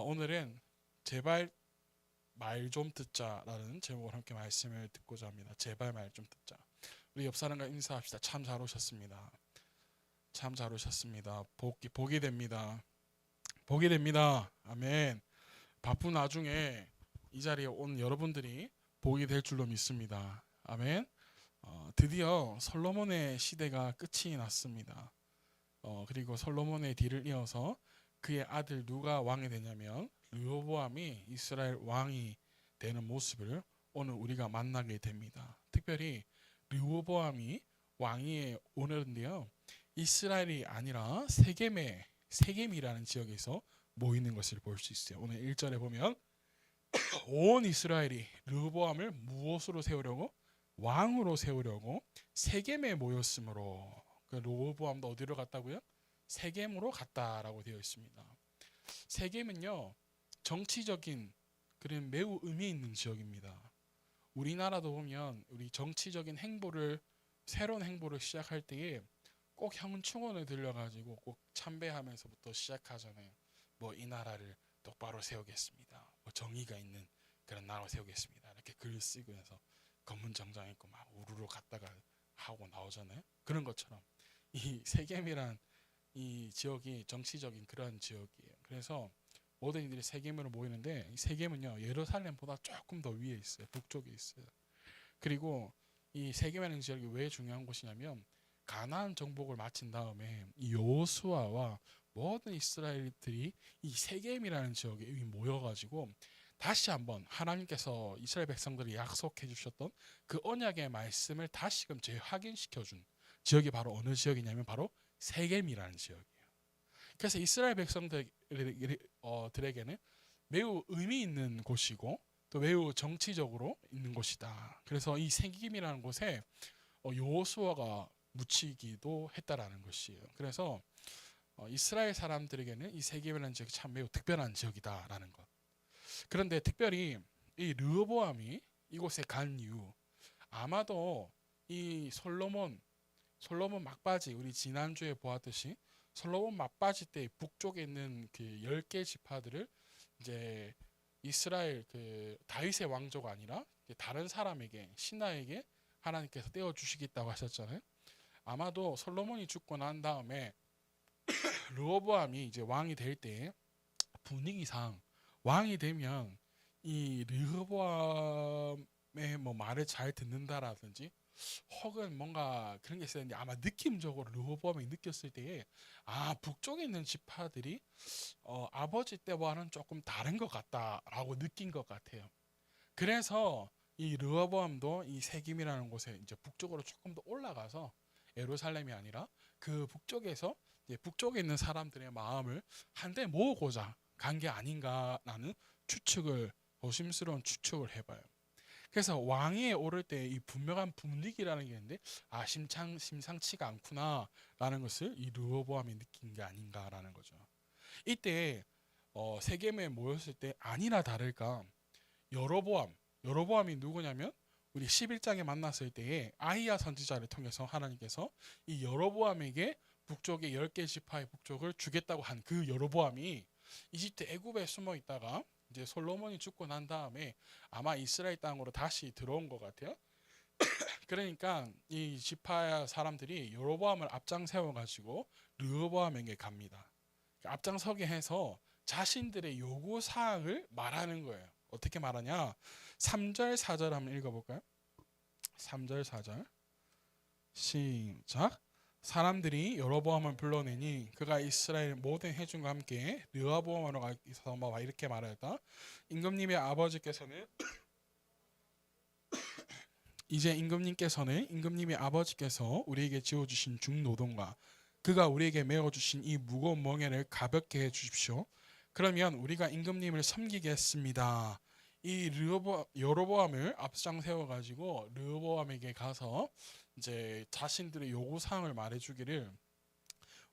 오늘은 제발 말 좀 듣자라는 제목으로 함께 말씀을 듣고자 합니다. 제발 말 좀 듣자. 우리 옆 사람과 인사합시다. 참 잘 오셨습니다. 참 잘 오셨습니다. 복이 됩니다. 복이 됩니다. 아멘. 바쁜 와중에 이 자리에 온 여러분들이 복이 될 줄로 믿습니다. 아멘. 드디어 솔로몬의 시대가 끝이 났습니다. 그리고 솔로몬의 뒤를 이어서 그의 아들 누가 왕이 되냐면 르호보암이 이스라엘 왕이 되는 모습을 오늘 우리가 만나게 됩니다. 특별히 르호보암이 왕위에 오는데요. 이스라엘이 아니라 세겜이라는 지역에서 모이는 것을 볼 수 있어요. 오늘 1절에 보면 온 이스라엘이 르호보암을 무엇으로 세우려고? 왕으로 세우려고 세겜에 모였으므로. 그 르호보암도 어디로 갔다고요? 세겜으로 갔다라고 되어 있습니다. 세겜은요, 정치적인 그런 매우 의미 있는 지역입니다. 우리나라도 보면 우리 정치적인 새로운 행보를 시작할 때에 꼭 형충원에 들려가지고 꼭 참배하면서부터 시작하잖아요. 뭐 이 나라를 똑바로 세우겠습니다. 뭐 정의가 있는 그런 나라로 세우겠습니다. 이렇게 글 쓰고 해서 검은 정장 입고 막 우르르 갔다가 하고 나오잖아요. 그런 것처럼 이 세겜이란 이 지역이 정치적인 그런 지역이에요. 그래서 모든 이들이 세겜으로 모이는데 이 세겜은요 예루살렘보다 조금 더 위에 있어요. 북쪽에 있어요. 그리고 이 세겜이라는 지역이 왜 중요한 곳이냐면 가나안 정복을 마친 다음에 이 여호수아와 모든 이스라엘들이 이 세겜이라는 지역에 모여가지고 다시 한번 하나님께서 이스라엘 백성들이 약속해 주셨던 그 언약의 말씀을 다시금 재확인시켜준 지역이 바로 어느 지역이냐면 바로 세겜이라는 지역이에요. 그래서 이스라엘 백성들에게는 매우 의미 있는 곳이고 또 매우 정치적으로 있는 곳이다. 그래서 이 세겜이라는 곳에 여호수아가 묻히기도 했다라는 것이에요. 그래서 이스라엘 사람들에게는 이 세겜이라는 지역이 참 매우 특별한 지역이다라는 것. 그런데 특별히 이 르호보암이 이곳에 간 이유, 아마도 이 솔로몬 막바지, 우리 지난주에 보았듯이 솔로몬 막바지 때 북쪽에 있는 그 10개 지파들을 이제 이스라엘 그 다윗의 왕조가 아니라 다른 사람에게, 신하에게 하나님께서 떼어 주시겠다고 하셨잖아요. 아마도 솔로몬이 죽고 난 다음에 르호보암이 이제 왕이 될 때 분위기상 왕이 되면 이 르호보암의 뭐 말을 잘 듣는다라든지 혹은 뭔가 그런 게 있어야 되는데 아마 느낌적으로 르호보암이 느꼈을 때에 북쪽에 있는 지파들이 아버지 때와는 조금 다른 것 같다라고 느낀 것 같아요. 그래서 이 르호보암도 이 세김이라는 곳에 이제 북쪽으로 조금 더 올라가서 예루살렘이 아니라 그 북쪽에서 이제 북쪽에 있는 사람들의 마음을 한데 모으고자 간 게 아닌가라는 조심스러운 추측을 해봐요. 그래서 왕위에 오를 때 이 분명한 분위기라는 게 있는데 심상치가 않구나라는 것을 이 르호보암이 느낀 게 아닌가라는 거죠. 이때 세겜에 모였을 때 아니나 다를까 여로보암이 누구냐면 우리 11장에 만났을 때에 아히야 선지자를 통해서 하나님께서 이 여로보암에게 북쪽의 10개 지파의 북쪽을 주겠다고 한 그 여로보암이 이집트 애굽에 숨어 있다가 이제 솔로몬이 죽고 난 다음에 아마 이스라엘 땅으로 다시 들어온 것 같아요. 그러니까 이 지파 사람들이 여로보암을 앞장 세워가지고 르호보암에게 갑니다. 앞장서게 해서 자신들의 요구 사항을 말하는 거예요. 어떻게 말하냐? 3절 4절 한번 읽어볼까요? 3절 4절 시작. 사람들이 여로보암을 불러내니 그가 이스라엘 모든 회중과 함께 르호보암으로 가서 이렇게 말하였다. 임금님의 아버지께서는 임금님의 아버지께서 우리에게 지어주신 중노동과 그가 우리에게 메어주신 이 무거운 멍에를 가볍게 해주십시오. 그러면 우리가 임금님을 섬기겠습니다. 이 여로보암을 앞장 세워가지고 르호보암에게 가서 이제 자신들의 요구 사항을 말해주기를,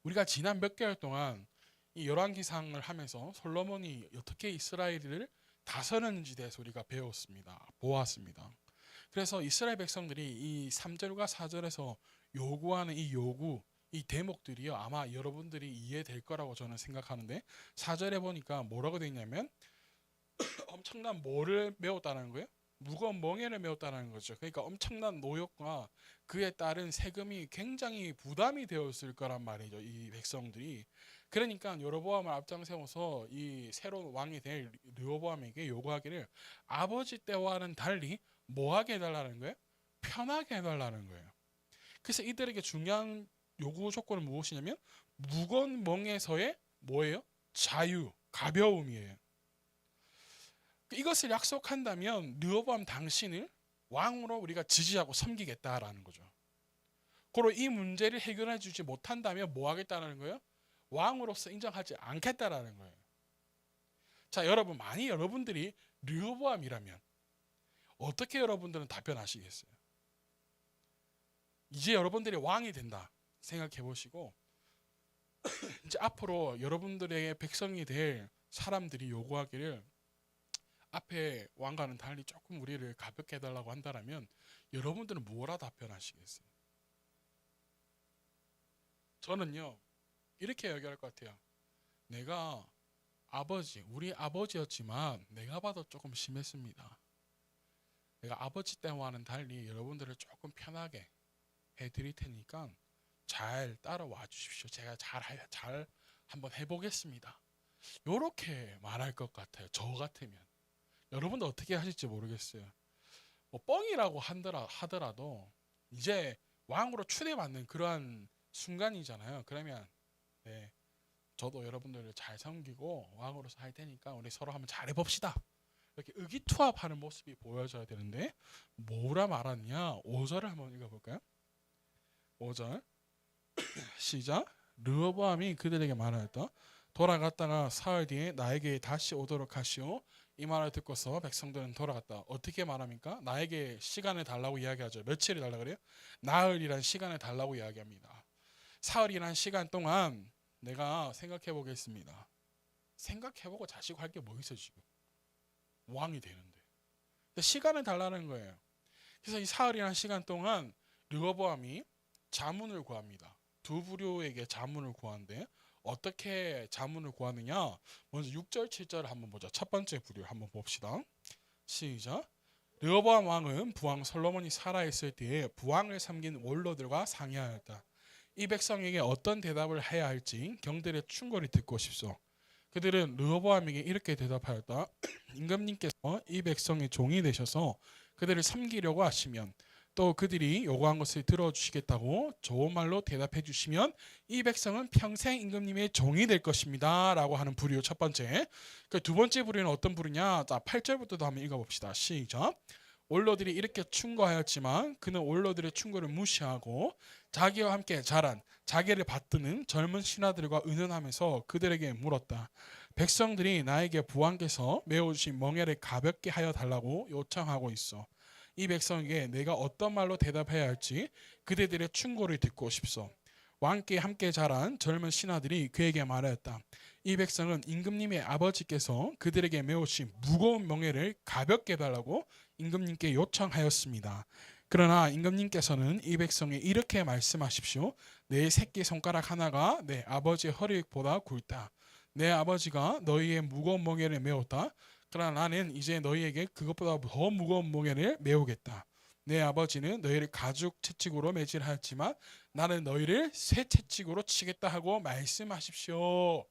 우리가 지난 몇 개월 동안 이 열왕기상을 하면서 솔로몬이 어떻게 이스라엘을 다스렸는지 대해서 우리가 보았습니다. 그래서 이스라엘 백성들이 이 3절과 4절에서 요구하는 이 요구, 이 대목들이요 아마 여러분들이 이해될 거라고 저는 생각하는데 4절에 보니까 뭐라고 되어 있냐면 엄청난 뭐를 메웠다는 거예요? 무거운 멍에를 메웠다는 거죠. 그러니까 엄청난 노역과 그에 따른 세금이 굉장히 부담이 되었을 거란 말이죠. 이 백성들이. 그러니까 여로보암을 앞장세워서 이 새로운 왕이 될 르호보암에게 요구하기를 아버지 때와는 달리 뭐하게 해달라는 거예요? 편하게 해달라는 거예요. 그래서 이들에게 중요한 요구 조건은 무엇이냐면 무거운 멍에서의 뭐예요? 자유, 가벼움이에요. 이것을 약속한다면 르호보암 당신을 왕으로 우리가 지지하고 섬기겠다라는 거죠. 그리고 이 문제를 해결해 주지 못한다면 뭐 하겠다는 거예요? 왕으로서 인정하지 않겠다라는 거예요. 자, 여러분, 만약 여러분들이 르호보암이라면 어떻게 여러분들은 답변하시겠어요? 이제 여러분들이 왕이 된다 생각해 보시고 이제 앞으로 여러분들의 백성이 될 사람들이 요구하기를 앞에 왕과는 달리 조금 우리를 가볍게 해달라고 한다면 여러분들은 뭐라 답변하시겠어요? 저는요 이렇게 얘기할 것 같아요. 내가 우리 아버지였지만 내가 봐도 조금 심했습니다. 내가 아버지 때와는 달리 여러분들을 조금 편하게 해드릴 테니까 잘 따라와 주십시오. 제가 잘 한번 해보겠습니다. 요렇게 말할 것 같아요. 저 같으면. 여러분도 어떻게 하실지 모르겠어요. 뭐 뻥이라고 하더라도 이제 왕으로 추대받는 그러한 순간이잖아요. 그러면 네, 저도 여러분들을 잘 섬기고 왕으로서 할 테니까 우리 서로 한번 잘 해봅시다. 이렇게 의기투합하는 모습이 보여져야 되는데 뭐라 말하느냐. 5절을 한번 읽어볼까요? 5절 시작. 르호보암이 그들에게 말하였다. 돌아갔다가 사흘 뒤에 나에게 다시 오도록 하시오. 이 말을 듣고서 백성들은 돌아갔다. 어떻게 말합니까? 나에게 시간을 달라고 이야기하죠. 며칠을 달라고 그래요? 나흘이란 시간을 달라고 이야기합니다. 사흘이란 시간 동안 내가 생각해 보겠습니다. 생각해보고 자시고 할 게 뭐 있어 지금? 왕이 되는데. 시간을 달라는 거예요. 그래서 이 사흘이란 시간 동안 르호보암이 자문을 구합니다. 두 부류에게 자문을 구하는데 어떻게 자문을 구하느냐? 먼저 6절, 7절을 한번 보자. 첫 번째 부류 한번 봅시다. 시작. 르호보암 왕은 부왕 솔로몬이 살아있을 때에 부왕을 섬긴 원로들과 상의하였다. 이 백성에게 어떤 대답을 해야 할지 경들의 충고를 듣고 싶소. 그들은 르호보암에게 이렇게 대답하였다. 임금님께서 이 백성의 종이 되셔서 그들을 섬기려고 하시면 또 그들이 요구한 것을 들어주시겠다고 좋은 말로 대답해 주시면 이 백성은 평생 임금님의 종이 될 것입니다 라고 하는 부류 첫 번째. 두 번째 부류는 어떤 부류냐. 자 8절부터도 한번 읽어봅시다. 시작. 원로들이 이렇게 충고하였지만 그는 원로들의 충고를 무시하고 자기와 함께 자란 자기를 받드는 젊은 신하들과 의논하면서 그들에게 물었다. 백성들이 나에게 부왕께서 메워주신 멍에를 가볍게 하여 달라고 요청하고 있어. 이 백성에게 내가 어떤 말로 대답해야 할지 그대들의 충고를 듣고 싶소. 왕께 함께 자란 젊은 신하들이 그에게 말하였다. 이 백성은 임금님의 아버지께서 그들에게 메우신 무거운 멍에를 가볍게 해달라고 임금님께 요청하였습니다. 그러나 임금님께서는 이 백성에 이렇게 말씀하십시오. 내 새끼 손가락 하나가 내 아버지의 허리보다 굵다. 내 아버지가 너희의 무거운 멍에를 메웠다. 그러나 나는 이제 너희에게 그것보다 더 무거운 멍에를 메우겠다. 내 아버지는 너희를 가죽 채찍으로 매질하였지만 나는 너희를 새 채찍으로 치겠다 하고 말씀하십시오.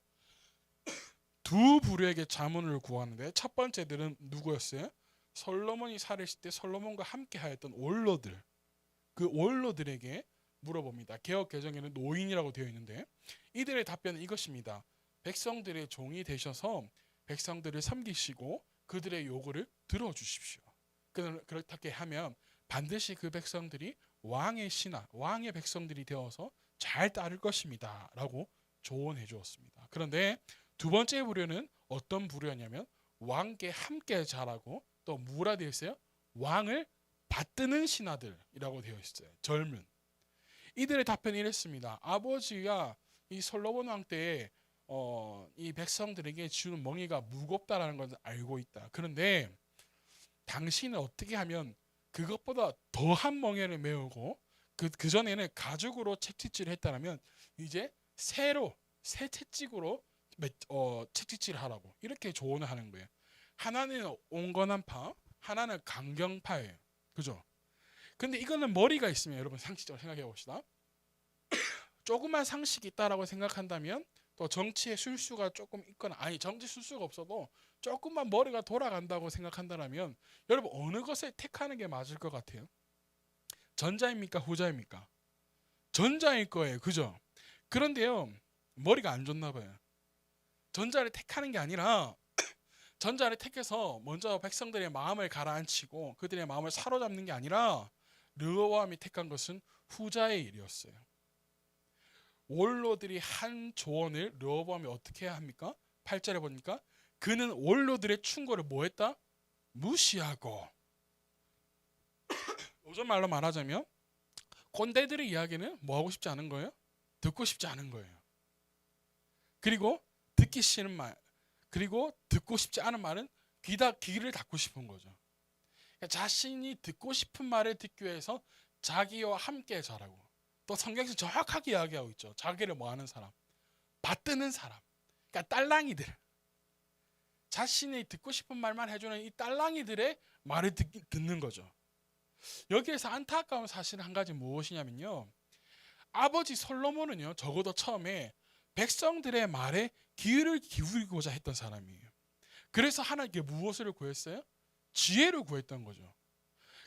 두 부류에게 자문을 구하는데 첫 번째들은 누구였어요? 솔로몬이 살았을 때 솔로몬과 함께 하였던 원로들. 그 원로들에게 물어봅니다. 개역 개정에는 노인이라고 되어 있는데 이들의 답변은 이것입니다. 백성들의 종이 되셔서 백성들을 섬기시고 그들의 요구를 들어주십시오. 그렇게 하면 반드시 그 백성들이 왕의 신하, 왕의 백성들이 되어서 잘 따를 것입니다. 라고 조언해 주었습니다. 그런데 두 번째 부류는 어떤 부류였냐면 왕께 함께 자라고 또 뭐라 되어 있어요? 왕을 받드는 신하들이라고 되어 있어요. 젊은. 이들의 답변이 이랬습니다. 아버지가 이 솔로몬 왕 때에 이 백성들에게 주는 멍에가 무겁다라는 것을 알고 있다. 그런데 당신은 어떻게 하면 그것보다 더한 멍에를 메우고 그 전에는 가죽으로 채찍질을 했다면 이제 새 채찍으로 채찍질을 하라고 이렇게 조언을 하는 거예요. 하나는 온건한파, 하나는 강경파예요. 그죠? 근데 이거는 머리가 있으면 여러분 상식적으로 생각해 봅시다. 조그만 상식이 있다라고 생각한다면 또 정치의 술수가 조금 있거나 아니 정치 술수가 없어도 조금만 머리가 돌아간다고 생각한다면 여러분 어느 것을 택하는 게 맞을 것 같아요? 전자입니까? 후자입니까? 전자일 거예요. 그죠? 그런데요. 머리가 안 좋나 봐요. 전자를 택하는 게 아니라 전자를 택해서 먼저 백성들의 마음을 가라앉히고 그들의 마음을 사로잡는 게 아니라 르호보암이 택한 것은 후자의 일이었어요. 원로들이 한 조언을 르호보암이 어떻게 해야 합니까? 8절에 보니까 그는 원로들의 충고를 뭐 했다? 무시하고. 요즘 말로 말하자면 꼰대들의 이야기는 뭐 하고 싶지 않은 거예요? 듣고 싶지 않은 거예요. 그리고 듣기 싫은 말, 그리고 듣고 싶지 않은 말은 귀를 닫고 싶은 거죠. 그러니까 자신이 듣고 싶은 말을 듣기 위해서 자기와 함께 자라고. 또 성경에서 정확하게 이야기하고 있죠. 자기를 뭐 하는 사람, 받드는 사람. 그러니까 딸랑이들. 자신이 듣고 싶은 말만 해주는 이 딸랑이들의 말을 듣는 거죠. 여기에서 안타까운 사실은 한 가지 무엇이냐면요. 아버지 솔로몬은요. 적어도 처음에 백성들의 말에 귀를 기울이고자 했던 사람이에요. 그래서 하나님께 무엇을 구했어요? 지혜를 구했던 거죠.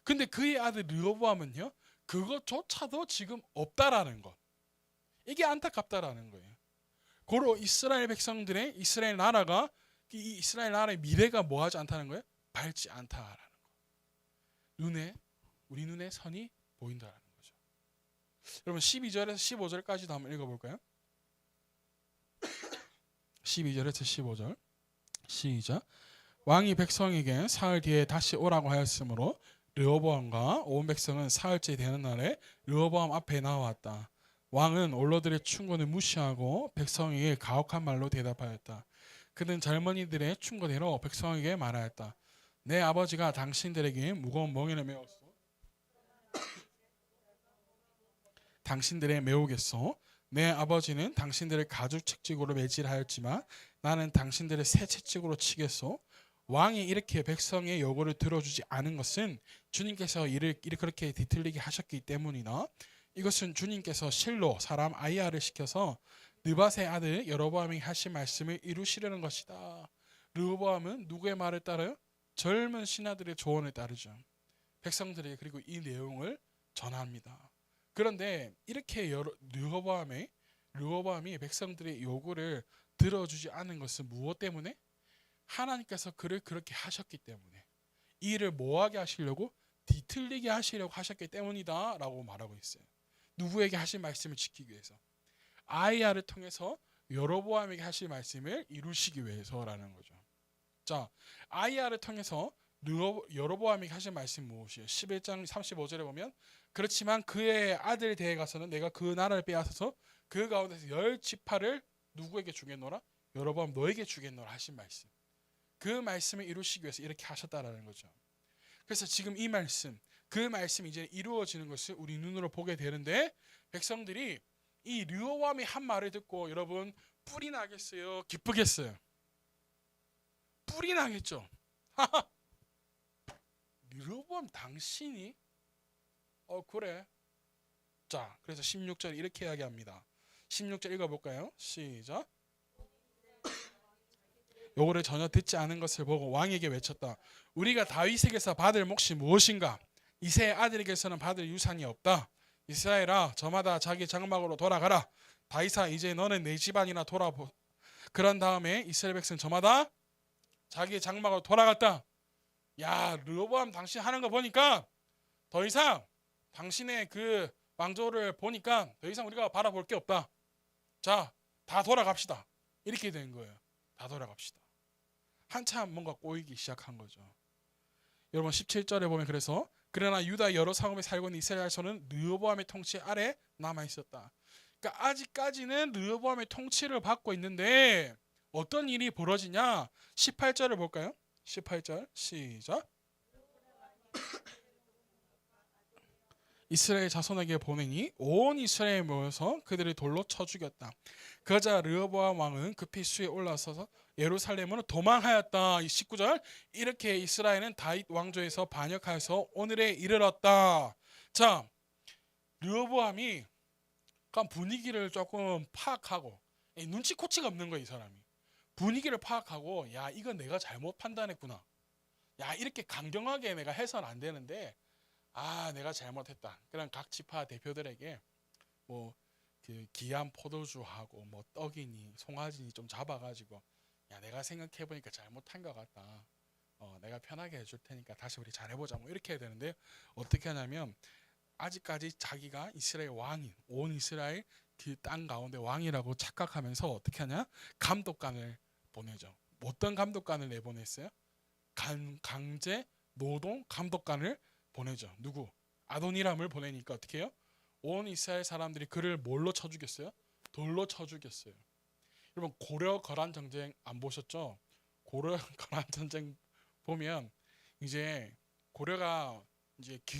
근데 그의 아들 르호보암은요. 그것조차도 지금 없다라는 것. 이게 안타깝다라는 거예요. 고로 이스라엘 백성들의 이스라엘 나라가 이 이스라엘 나라의 미래가 뭐하지 않다는 거예요? 밝지 않다라는 거. 우리 눈에 선이 보인다라는 거죠. 여러분 12절에서 15절까지도 한번 읽어볼까요? 12절에서 15절 시작. 왕이 백성에게 사흘 뒤에 다시 오라고 하였으므로 르호보암과 온 백성은 사흘째 되는 날에 르호보암 앞에 나왔다. 왕은 원로들의 충고를 무시하고 백성에게 가혹한 말로 대답하였다. 그는 젊은이들의 충고대로 백성에게 말하였다. 내 아버지가 당신들에게 무거운 멍에를 메웠소. 당신들의 메우겠소. 내 아버지는 당신들을 가죽 채찍으로 매질하였지만 나는 당신들을 새 채찍으로 치겠소. 왕이 이렇게 백성의 요구를 들어주지 않은 것은 주님께서 이를 그렇게 뒤틀리게 하셨기 때문이나 이것은 주님께서 실로 사람 아이야를 시켜서 느밧의 아들 여로보암이 하신 말씀을 이루시려는 것이다. 르호보암은 누구의 말을 따라요? 젊은 신하들의 조언을 따르죠. 백성들에게 그리고 이 내용을 전합니다. 그런데 이렇게 르호보암이 백성들의 요구를 들어주지 않은 것은 무엇 때문에? 하나님께서 그를 그렇게 하셨기 때문에 이 일을 뭐하게 하시려고? 뒤틀리게 하시려고 하셨기 때문이다 라고 말하고 있어요. 누구에게 하신 말씀을 지키기 위해서? 아이야를 통해서 여로보암에게 하실 말씀을 이루시기 위해서라는 거죠. 자, 아이야를 통해서 여로보암에게 하신 말씀 무엇이에요? 11장 35절에 보면 그렇지만 그의 아들 대에 가서는 내가 그 나라를 빼앗아서 그 가운데서 10지파를 누구에게 주겠노라? 여로보암 너에게 주겠노라 하신 말씀. 그 말씀을 이루시기 위해서 이렇게 하셨다라는 거죠. 그래서 지금 이 말씀, 그 말씀이 이제 이루어지는 것을 우리 눈으로 보게 되는데 백성들이 이 르호보암이 한 말을 듣고 여러분 뿔이 나겠어요? 기쁘겠어요? 뿔이 나겠죠? 르호보암 당신이? 그래. 자, 그래서 16절 이렇게 이야기합니다. 16절 읽어볼까요? 시작. 요거를 전혀 듣지 않은 것을 보고 왕에게 외쳤다. 우리가 다윗에게서 받을 몫이 무엇인가? 이새의 아들에게서는 받을 유산이 없다. 이스라엘아 저마다 자기 장막으로 돌아가라. 다윗아 이제 너는 내 집안이나 돌아보. 그런 다음에 이스라엘 백성 저마다 자기 장막으로 돌아갔다. 야, 르호보암 당신 하는 거 보니까 더 이상 당신의 그 왕조를 보니까 더 이상 우리가 바라볼 게 없다. 자, 다 돌아갑시다. 이렇게 된 거예요. 다 돌아갑시다. 한참 뭔가 꼬이기 시작한 거죠. 여러분 17절에 보면 그래서 그러나 유다 여러 상업에 살고 있는 이스라엘 자손은 르호보암의 통치 아래 남아 있었다. 그러니까 아직까지는 르호보암의 통치를 받고 있는데 어떤 일이 벌어지냐? 18절을 볼까요? 18절 시작. 이스라엘 자손에게 보내니 온 이스라엘에 모여서 그들을 돌로 쳐 죽였다. 그러자 르호보암 왕은 급히 수에 올라서서 예루살렘으로 도망하였다. 이 19절 이렇게 이스라엘은 다윗 왕조에서 반역하여서 오늘에 이르렀다. 자, 르호보암이 그러니까 분위기를 조금 파악하고 눈치코치가 없는 거야 이 사람이. 분위기를 파악하고 야 이건 내가 잘못 판단했구나. 야 이렇게 강경하게 내가 해서는 안 되는데 아 내가 잘못했다. 그런 각 지파 대표들에게 뭐 그 귀한 포도주하고 뭐 떡이니 송아지니 좀 잡아가지고 야 내가 생각해보니까 잘못한 것 같다. 내가 편하게 해줄 테니까 다시 우리 잘해보자 뭐 이렇게 해야 되는데 어떻게 하냐면 아직까지 자기가 이스라엘 왕인 온 이스라엘 그 땅 가운데 왕이라고 착각하면서 어떻게 하냐 감독관을 보내죠. 어떤 감독관을 내보냈어요? 강제 노동 감독관을 보내죠. 누구? 아도니람을 보내니까 어떻게 해요? 온 이스라엘 사람들이 그를 뭘로 쳐 죽였어요? 돌로 쳐 죽였어요. 여러분 고려 거란 전쟁 안 보셨죠? 고려 거란 전쟁 보면 이제 고려가 이제 그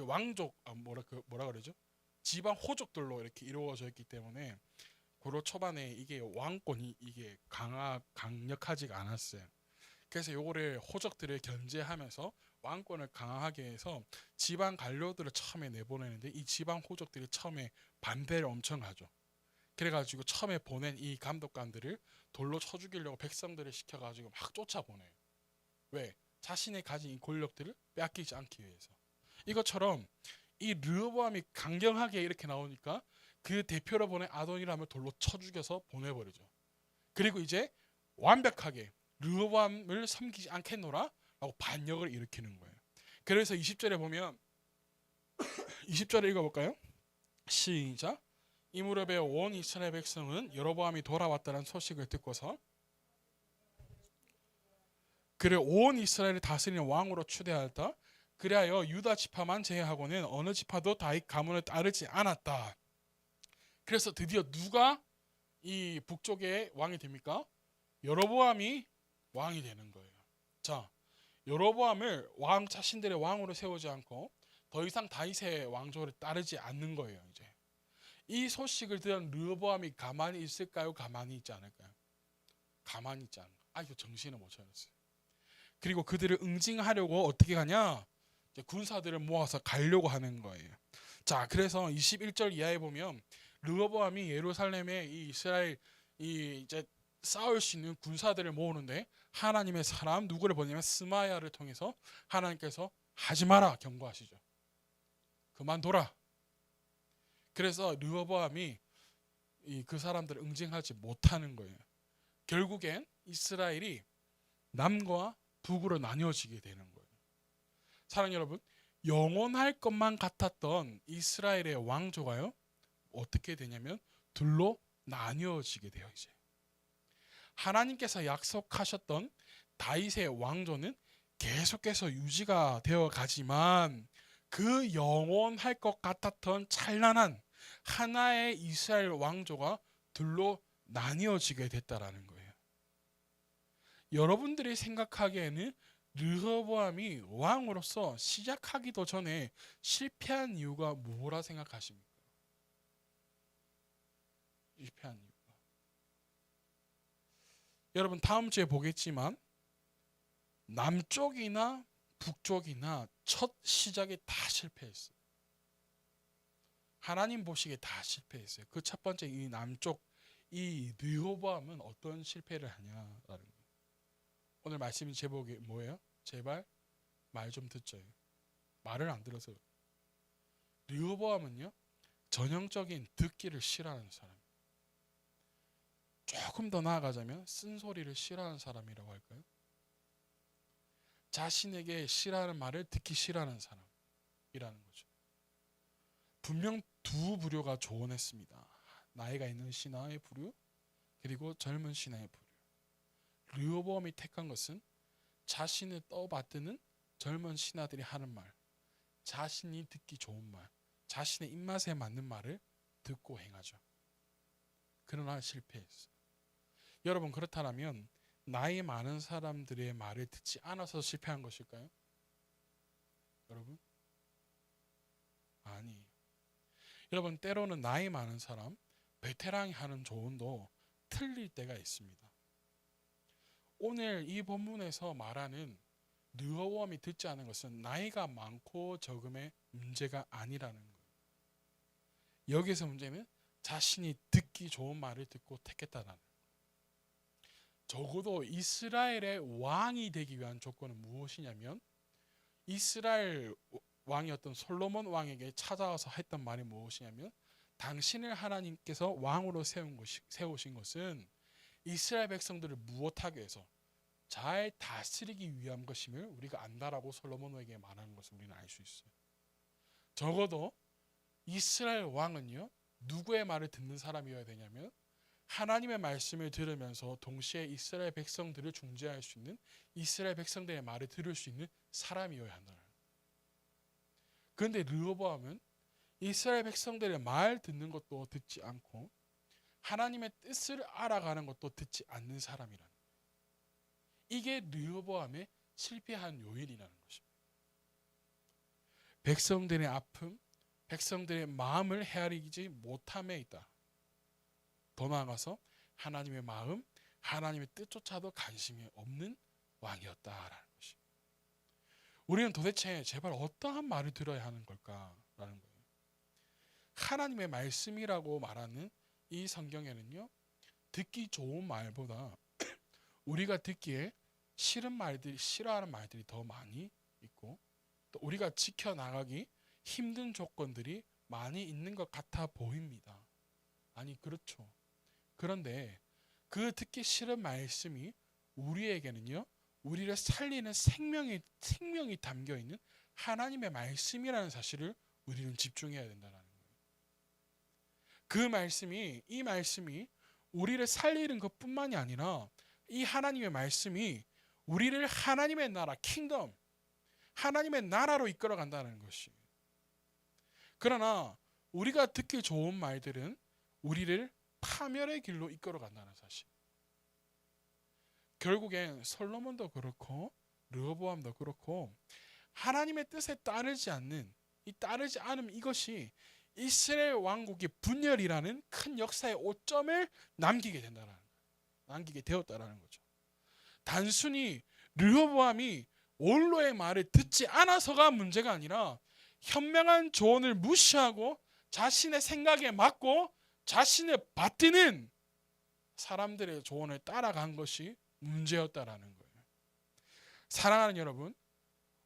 왕족 뭐라 그러죠? 지방 호족들로 이렇게 이루어져 있기 때문에 고려 초반에 이게 왕권이 이게 강력하지가 않았어요. 그래서 요거를 호족들을 견제하면서 왕권을 강하게 해서 지방 관료들을 처음에 내보내는데 이 지방 호족들이 처음에 반대를 엄청 하죠. 그래가지고 처음에 보낸 이 감독관들을 돌로 쳐 죽이려고 백성들을 시켜가지고 막 쫓아보내요. 왜? 자신의 가진 이 권력들을 빼앗기지 않기 위해서. 이것처럼 이 르호보암이 강경하게 이렇게 나오니까 그 대표로 보낸 아도니람을 돌로 쳐 죽여서 보내버리죠. 그리고 이제 완벽하게 르호보암을 섬기지 않겠노라 라고 반역을 일으키는 거예요. 그래서 20절에 보면 20절에 읽어볼까요? 시작. 이 무렵에 온 이스라엘 백성은 여로보암이 돌아왔다는 소식을 듣고서 그를 온 이스라엘을 다스리는 왕으로 추대하였다. 그리하여 유다 지파만 제외하고는 어느 지파도 다윗 가문을 따르지 않았다. 그래서 드디어 누가 이 북쪽의 왕이 됩니까? 여로보암이 왕이 되는 거예요. 자, 여로보암을 왕 자신들의 왕으로 세우지 않고 더 이상 다윗의 왕조를 따르지 않는 거예요. 이제 이 소식을 들은 르호보암이 가만히 있을까요? 가만히 있지 않을까요? 가만히 있지 않을까? 이거 정신을 못 차렸어요. 그리고 그들을 응징하려고 어떻게 하냐? 이제 군사들을 모아서 가려고 하는 거예요. 자, 그래서 21절 이하에 보면 르호보암이 예루살렘에 이 이스라엘 이제 싸울 수 있는 군사들을 모으는데 하나님의 사람 누구를 보내면 스마야를 통해서 하나님께서 하지 마라 경고하시죠. 그만둬라. 그래서 르호보암이 그 사람들을 응징하지 못하는 거예요. 결국엔 이스라엘이 남과 북으로 나뉘어지게 되는 거예요. 사랑하는 여러분, 영원할 것만 같았던 이스라엘의 왕조가요 어떻게 되냐면 둘로 나뉘어지게 돼요. 이제 하나님께서 약속하셨던 다윗의 왕조는 계속해서 유지가 되어 가지만 그 영원할 것 같았던 찬란한 하나의 이스라엘 왕조가 둘로 나뉘어지게 됐다라는 거예요. 여러분들이 생각하기에는 르호보암이 왕으로서 시작하기도 전에 실패한 이유가 뭐라 생각하십니까? 실패한 이유가. 여러분 다음 주에 보겠지만 남쪽이나 북쪽이나 첫 시작에 다 실패했어요. 하나님 보시기에 다 실패했어요. 그 첫 번째 이 남쪽 이 르호보암은 어떤 실패를 하냐라는 거예요. 오늘 말씀 제목이 뭐예요? 제발 말 좀 듣죠. 말을 안 들어서. 르호보암은요 전형적인 듣기를 싫어하는 사람. 조금 더 나아가자면 쓴소리를 싫어하는 사람이라고 할까요? 자신에게 싫어하는 말을 듣기 싫어하는 사람이라는 거죠. 분명 두 부류가 조언했습니다. 나이가 있는 신하의 부류 그리고 젊은 신하의 부류. 르호보암이 택한 것은 자신을 떠받드는 젊은 신하들이 하는 말, 자신이 듣기 좋은 말, 자신의 입맛에 맞는 말을 듣고 행하죠. 그러나 실패했어요. 여러분 그렇다면 나이 많은 사람들의 말을 듣지 않아서 실패한 것일까요? 여러분 아니. 여러분, 때로는 나이 많은 사람, 베테랑이 하는 조언도 틀릴 때가 있습니다. 오늘 이 본문에서 말하는 르호보암이 듣지 않은 것은 나이가 많고 적음의 문제가 아니라는 거예요. 여기서 문제는 자신이 듣기 좋은 말을 듣고 택했다는 거예요. 적어도 이스라엘의 왕이 되기 위한 조건은 무엇이냐면, 이스라엘 왕이었던 솔로몬 왕에게 찾아와서 했던 말이 무엇이냐면, 당신을 하나님께서 왕으로 세우신 것은 이스라엘 백성들을 무엇하기 위해서 잘 다스리기 위한 것임을 우리가 안다라고 솔로몬에게 말하는 것을 우리는 알 수 있어요. 적어도 이스라엘 왕은요, 누구의 말을 듣는 사람이어야 되냐면 하나님의 말씀을 들으면서 동시에 이스라엘 백성들을 중재할 수 있는, 이스라엘 백성들의 말을 들을 수 있는 사람이어야 한다는 거예요. 그런데 르호보암은 이스라엘 백성들의 말 듣는 것도 듣지 않고 하나님의 뜻을 알아가는 것도 듣지 않는 사람이라는 거예요. 이게 르호보암의 실패한 요인이라는 것입니다. 백성들의 아픔, 백성들의 마음을 헤아리지 못함에 있다. 더 나아가서 하나님의 마음, 하나님의 뜻조차도 관심이 없는 왕이었다라는 것입니다. 우리는 도대체 제발 어떠한 말을 들어야 하는 걸까라는 거예요. 하나님의 말씀이라고 말하는 이 성경에는요, 듣기 좋은 말보다 우리가 듣기에 싫은 말들이, 싫어하는 말들이 더 많이 있고, 또 우리가 지켜나가기 힘든 조건들이 많이 있는 것 같아 보입니다. 아니, 그렇죠. 그런데 그 듣기 싫은 말씀이 우리에게는요, 우리를 살리는 생명이 담겨 있는 하나님의 말씀이라는 사실을 우리는 집중해야 된다는 거예요. 이 말씀이 우리를 살리는 것뿐만이 아니라 이 하나님의 말씀이 우리를 하나님의 나라, 킹덤, 하나님의 나라로 이끌어 간다는 것이. 그러나 우리가 듣기 좋은 말들은 우리를 파멸의 길로 이끌어 간다는 사실. 결국엔 솔로몬도 그렇고 르호보암도 그렇고 하나님의 뜻에 따르지 않음, 이것이 이스라엘 왕국의 분열이라는 큰 역사의 오점을 남기게 되었다라는 거죠. 단순히 르호보암이 원로의 말을 듣지 않아서가 문제가 아니라 현명한 조언을 무시하고 자신의 생각에 맞고 자신을 받드는 사람들의 조언을 따라간 것이 문제였다라는 거예요. 사랑하는 여러분,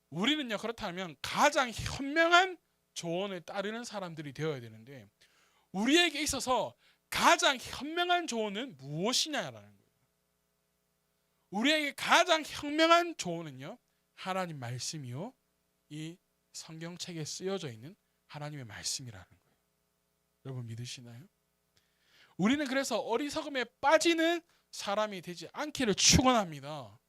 우리는요, 그렇다면 가장 현명한 조언을 따르는 사람들이 되어야 되는데, 우리에게 있어서 가장 현명한 조언은 무엇이냐라는 거예요. 우리에게 가장 현명한 조언은요, 하나님 말씀이요, 이 성경책에 쓰여져 있는 하나님의 말씀이라는 거예요. 여러분 믿으시나요? 우리는 그래서 어리석음에 빠지는 사람이 되지 않기를 축원합니다.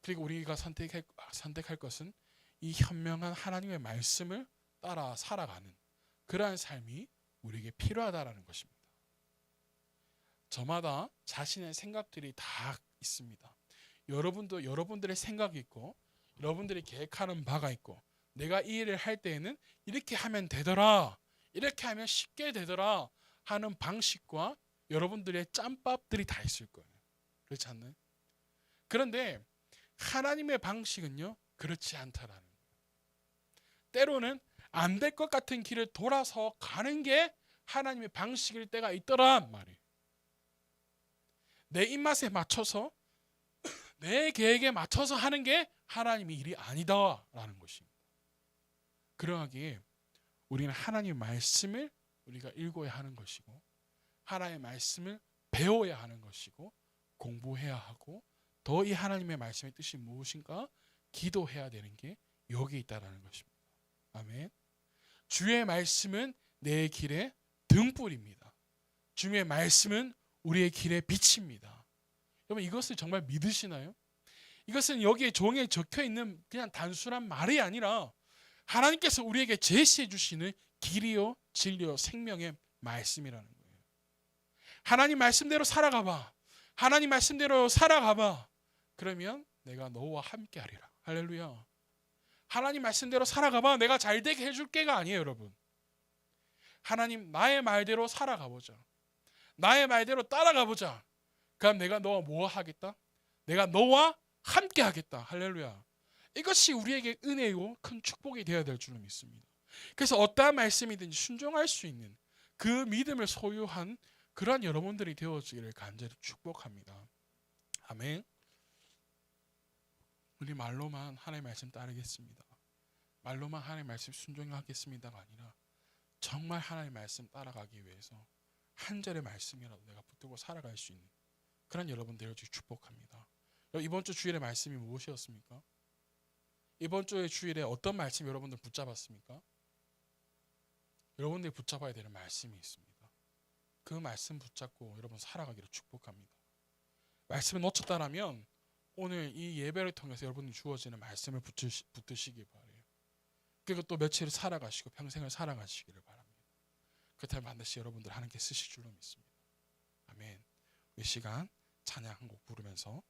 그리고 우리가 선택할 것은 이 현명한 하나님의 말씀을 따라 살아가는 그러한 삶이 우리에게 필요하다라는 것입니다. 저마다 자신의 생각들이 다 있습니다. 여러분도 여러분들의 생각이 있고, 여러분들이 계획하는 바가 있고, 내가 이 일을 할 때에는 이렇게 하면 되더라, 이렇게 하면 쉽게 되더라 하는 방식과 여러분들의 짬밥들이 다 있을 거예요. 그렇지 않나요? 그런데 하나님의 방식은요, 그렇지 않다라는 거예요. 때로는 안 될 것 같은 길을 돌아서 가는 게 하나님의 방식일 때가 있더란 말이에요. 내 입맛에 맞춰서 내 계획에 맞춰서 하는 게 하나님의 일이 아니다라는 것입니다. 그러하기에 우리는 하나님의 말씀을 우리가 읽어야 하는 것이고, 하나님의 말씀을 배워야 하는 것이고, 공부해야 하고, 더 이 하나님의 말씀의 뜻이 무엇인가 기도해야 되는 게 여기 있다라는 것입니다. 아멘. 주의 말씀은 내 길의 등불입니다. 주의 말씀은 우리의 길의 빛입니다. 여러분, 이것을 정말 믿으시나요? 이것은 여기에 종이에 적혀 있는 그냥 단순한 말이 아니라 하나님께서 우리에게 제시해 주시는 길이요, 진리요, 생명의 말씀이라는 거예요. 하나님 말씀대로 살아가봐. 하나님 말씀대로 살아가봐. 그러면 내가 너와 함께 하리라. 할렐루야. 하나님 말씀대로 살아가봐 내가 잘 되게 해줄게가 아니에요, 여러분. 하나님 나의 말대로 살아가보자. 나의 말대로 따라가보자. 그럼 내가 너와 뭐 하겠다? 내가 너와 함께 하겠다. 할렐루야. 이것이 우리에게 은혜요 큰 축복이 되어야 될 줄로 믿습니다. 그래서 어떠한 말씀이든지 순종할 수 있는 그 믿음을 소유한 그러한 여러분들이 되어지기를 간절히 축복합니다. 아멘. 우리 말로만 하나님의 말씀 따르겠습니다. 말로만 하나님의 말씀 순종하겠습니다가 아니라 정말 하나님의 말씀 따라가기 위해서 한 절의 말씀이라도 내가 붙들고 살아갈 수 있는 그런 여러분 되어지기 축복합니다. 이번 주 주일의 말씀이 무엇이었습니까? 이번 주의 주일에 어떤 말씀 여러분들 붙잡았습니까? 여러분들이 붙잡아야 되는 말씀이 있습니다. 그 말씀 붙잡고 여러분 살아가기를 축복합니다. 말씀을 놓쳤다라면 오늘 이 예배를 통해서 여러분이 주어지는 말씀을 붙드시기 바라요. 그리고 또 며칠을 살아가시고 평생을 살아가시기를 바랍니다. 그렇다면 반드시 여러분들 하나님께 쓰실 줄로 믿습니다. 아멘. 이 시간 찬양 한 곡 부르면서